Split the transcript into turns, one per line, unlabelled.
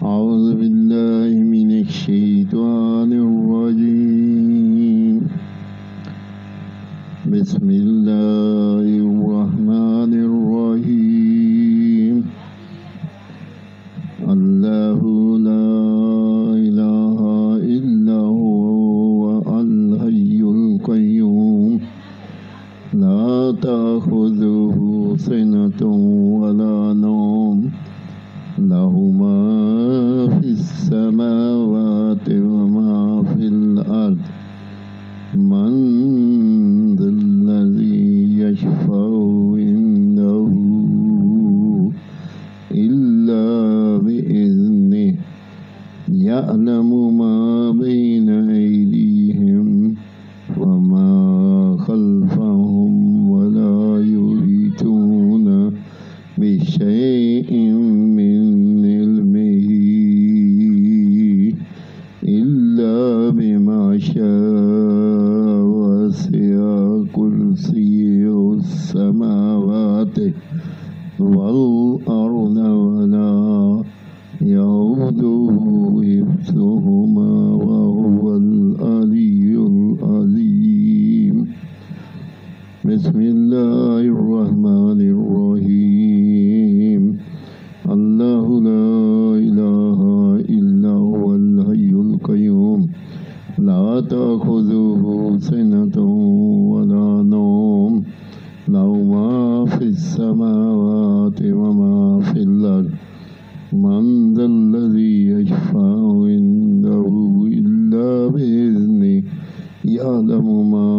أعوذ بالله من الشيطان الرجيم بسم الله الرحمن الرحيم الله لا إله إلا هو الحي القيوم لا تأخذه سنة ولا نوم له ما في السماوات وما في الأرض من ذا الذي يشفع عنده إلا بإذنه يعلم ما بين أيديهم وما خلفهم ولا يحيطون بشيء من علمه إلا بما شاء وسع كرسيه السماوات والأرض ولا يؤوده حفظهما وهو العلي العظيم بسم الله الرحمن الرحيم الله لا إله إلا هو الحي القيوم لا تأخذه سنة ولا نوم له ما في السماوات وما في الأرض من ذا الذي يشفع عنده إلا بإذنه يعلم ما